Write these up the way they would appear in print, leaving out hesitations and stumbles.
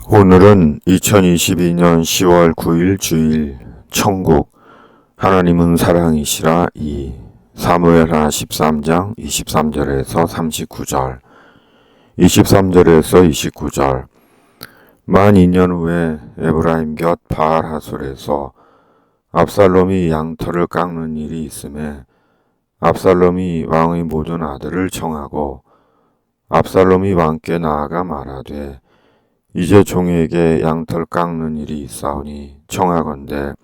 오늘은 2022년 10월 9일 주일 천국 하나님은 사랑이시라 2 사무엘하 13장 23절에서 39절 23절에서 29절 만 2년 후에 에브라임 곁 바알 하솔에서 압살롬이 양털을 깎는 일이 있음에 압살롬이 왕의 모든 아들을 청하고 압살롬이 왕께 나아가 말하되 이제 종에게 양털 깎는 일이 있사오니 청하건대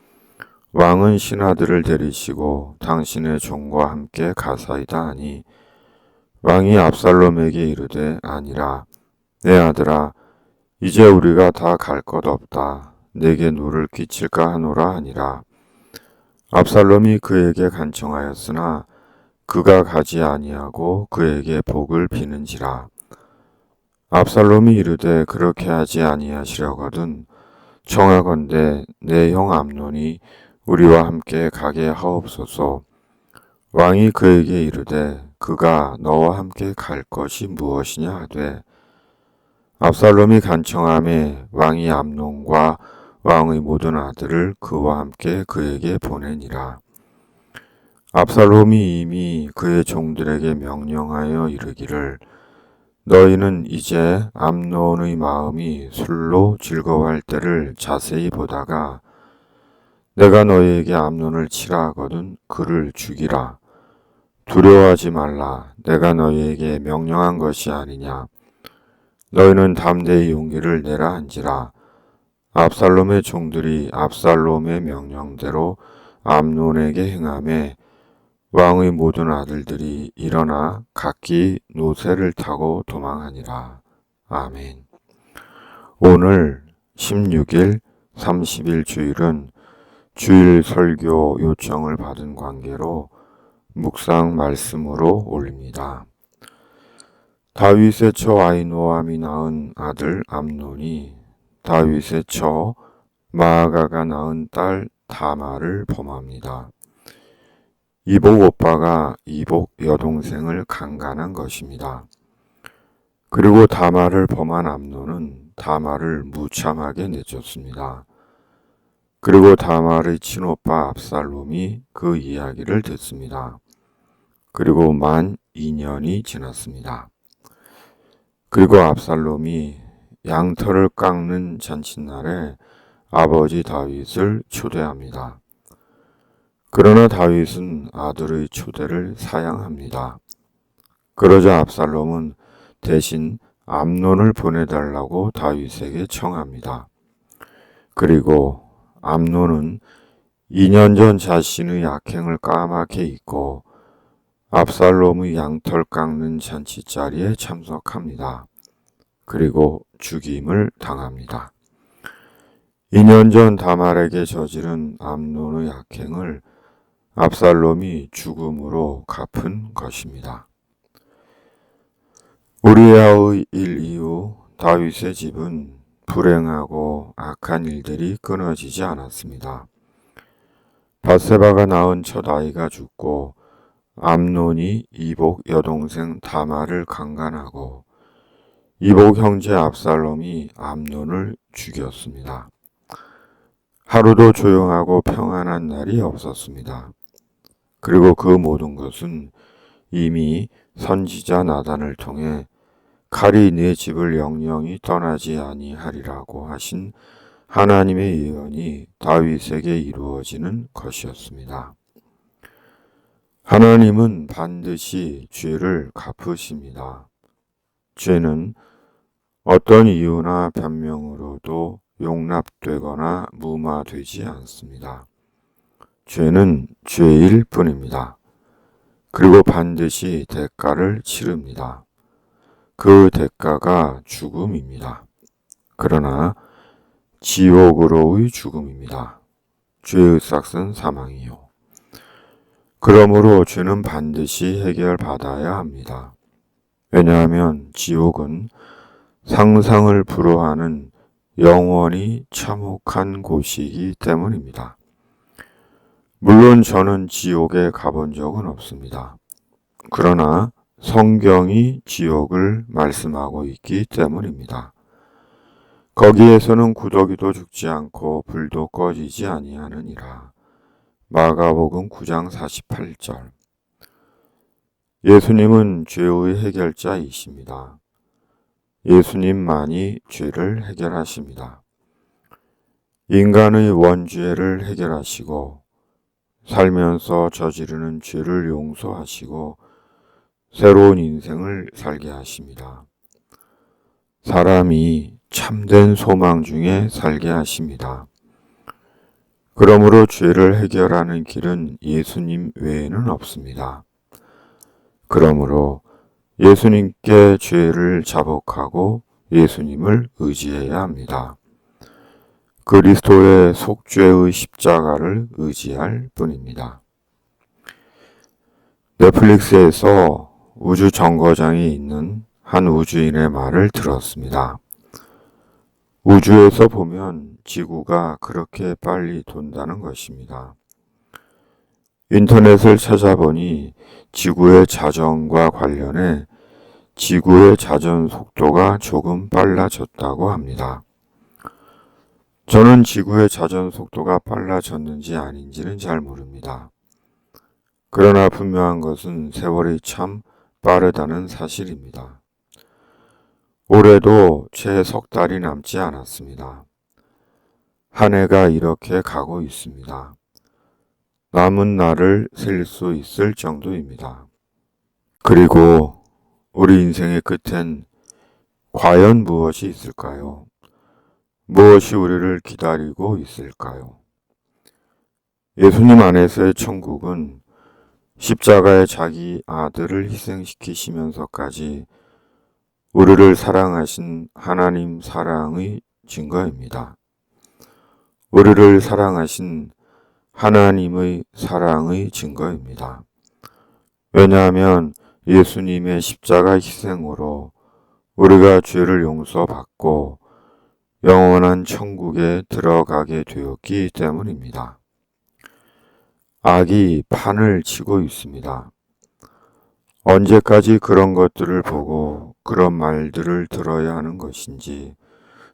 왕은 신하들을 데리시고 당신의 종과 함께 가사이다 하니 왕이 압살롬에게 이르되 아니라 내 아들아 이제 우리가 다 갈 것 없다 내게 누를 끼칠까 하노라 하니라. 압살롬이 그에게 간청하였으나 그가 가지 아니하고 그에게 복을 비는지라. 압살롬이 이르되 그렇게 하지 아니하시려거든 청하건대 내 형 암논이 우리와 함께 가게 하옵소서. 왕이 그에게 이르되 그가 너와 함께 갈 것이 무엇이냐 하되 압살롬이 간청하매 왕이 암논과 왕의 모든 아들을 그와 함께 그에게 보내니라. 압살롬이 이미 그의 종들에게 명령하여 이르기를 너희는 이제 암논의 마음이 술로 즐거워할 때를 자세히 보다가 내가 너희에게 암논을 치라 하거든 그를 죽이라. 두려워하지 말라. 내가 너희에게 명령한 것이 아니냐. 너희는 담대히 용기를 내라 한지라. 압살롬의 종들이 압살롬의 명령대로 암논에게 행하매 왕의 모든 아들들이 일어나 각기 노새를 타고 도망하니라. 아멘. 오늘 16일 30일 주일은 주일 설교 요청을 받은 관계로 묵상 말씀으로 올립니다. 다윗의 처 아히노암이 낳은 아들 암논이 다윗의 처 마아가가 낳은 딸 다말을 범합니다. 이복 오빠가 이복 여동생을 강간한 것입니다. 그리고 다말을 범한 암논은 다말을 무참하게 내쫓습니다. 그리고 다말의 친오빠 압살롬이 그 이야기를 듣습니다. 그리고 만 2년이 지났습니다. 그리고 압살롬이 양털을 깎는 잔칫날에 아버지 다윗을 초대합니다. 그러나 다윗은 아들의 초대를 사양합니다. 그러자 압살롬은 대신 암논을 보내달라고 다윗에게 청합니다. 그리고 암논은 2년 전 자신의 악행을 까맣게 잊고 압살롬의 양털 깎는 잔치 자리에 참석합니다. 그리고 죽임을 당합니다. 2년 전 다말에게 저지른 암논의 악행을 압살롬이 죽음으로 갚은 것입니다. 우리아의 일 이후 다윗의 집은 불행하고 악한 일들이 끊어지지 않았습니다. 밧세바가 낳은 첫 아이가 죽고 암논이 이복 여동생 다말을 강간하고 이복 형제 압살롬이 암논을 죽였습니다. 하루도 조용하고 평안한 날이 없었습니다. 그리고 그 모든 것은 이미 선지자 나단을 통해 칼이 네 집을 영영히 떠나지 아니하리라고 하신 하나님의 예언이 다윗에게 이루어지는 것이었습니다. 하나님은 반드시 죄를 갚으십니다. 죄는 어떤 이유나 변명으로도 용납되거나 무마되지 않습니다. 죄는 죄일 뿐입니다. 그리고 반드시 대가를 치릅니다. 그 대가가 죽음입니다. 그러나 지옥으로의 죽음입니다. 죄의 삭은 사망이요. 그러므로 죄는 반드시 해결받아야 합니다. 왜냐하면 지옥은 상상을 불허하는 영원히 참혹한 곳이기 때문입니다. 물론 저는 지옥에 가본 적은 없습니다. 그러나 성경이 지옥을 말씀하고 있기 때문입니다. 거기에서는 구더기도 죽지 않고 불도 꺼지지 아니하느니라. 마가복음 9장 48절. 예수님은 죄의 해결자이십니다. 예수님만이 죄를 해결하십니다. 인간의 원죄를 해결하시고 살면서 저지르는 죄를 용서하시고 새로운 인생을 살게 하십니다. 사람이 참된 소망 중에 살게 하십니다. 그러므로 죄를 해결하는 길은 예수님 외에는 없습니다. 그러므로 예수님께 죄를 자복하고 예수님을 의지해야 합니다. 그리스도의 속죄의 십자가를 의지할 뿐입니다. 넷플릭스에서 우주 정거장에 있는 한 우주인의 말을 들었습니다. 우주에서 보면 지구가 그렇게 빨리 돈다는 것입니다. 인터넷을 찾아보니 지구의 자전과 관련해 지구의 자전 속도가 조금 빨라졌다고 합니다. 저는 지구의 자전 속도가 빨라졌는지 아닌지는 잘 모릅니다. 그러나 분명한 것은 세월이 참 빠르다는 사실입니다. 올해도 채 석 달이 남지 않았습니다. 한 해가 이렇게 가고 있습니다. 남은 날을 셀 수 있을 정도입니다. 그리고 우리 인생의 끝엔 과연 무엇이 있을까요? 무엇이 우리를 기다리고 있을까요? 예수님 안에서의 천국은 십자가에 자기 아들을 희생시키시면서까지 우리를 사랑하신 하나님 사랑의 증거입니다. 우리를 사랑하신 하나님의 사랑의 증거입니다. 왜냐하면 예수님의 십자가 희생으로 우리가 죄를 용서받고 영원한 천국에 들어가게 되었기 때문입니다. 악이 판을 치고 있습니다. 언제까지 그런 것들을 보고 그런 말들을 들어야 하는 것인지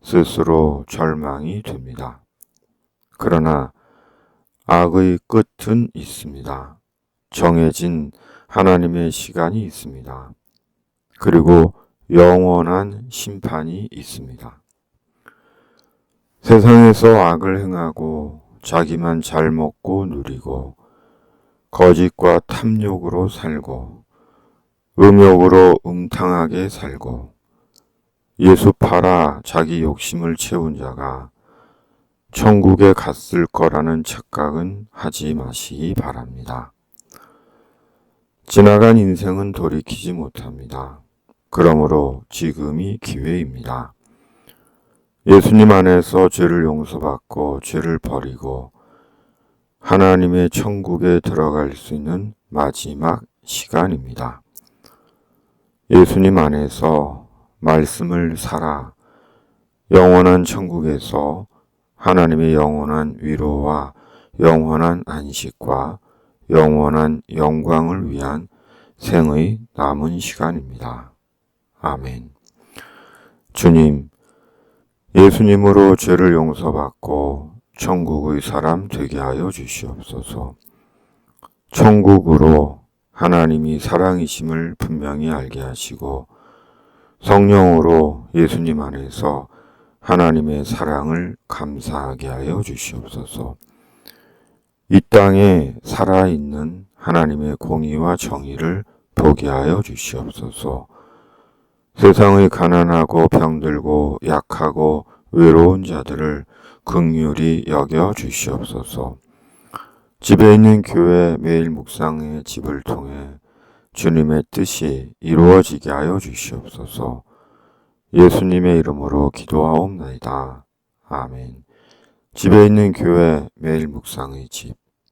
스스로 절망이 됩니다. 그러나 악의 끝은 있습니다. 정해진 하나님의 시간이 있습니다. 그리고 영원한 심판이 있습니다. 세상에서 악을 행하고 자기만 잘 먹고 누리고 거짓과 탐욕으로 살고 음욕으로 음탕하게 살고 예수 팔아 자기 욕심을 채운 자가 천국에 갔을 거라는 착각은 하지 마시기 바랍니다. 지나간 인생은 돌이키지 못합니다. 그러므로 지금이 기회입니다. 예수님 안에서 죄를 용서받고 죄를 버리고 하나님의 천국에 들어갈 수 있는 마지막 시간입니다. 예수님 안에서 말씀을 살아 영원한 천국에서 하나님의 영원한 위로와 영원한 안식과 영원한 영광을 위한 생의 남은 시간입니다. 아멘. 주님, 예수님으로 죄를 용서받고 천국의 사람 되게 하여 주시옵소서. 천국으로 하나님이 사랑이심을 분명히 알게 하시고 성령으로 예수님 안에서 하나님의 사랑을 감사하게 하여 주시옵소서. 이 땅에 살아있는 하나님의 공의와 정의를 보게 하여 주시옵소서. 세상의 가난하고 병들고 약하고 외로운 자들을 긍휼히 여겨 주시옵소서. 집에 있는 교회 매일 묵상의 집을 통해 주님의 뜻이 이루어지게 하여 주시옵소서. 예수님의 이름으로 기도하옵나이다. 아멘. 집에 있는 교회 매일 묵상의 집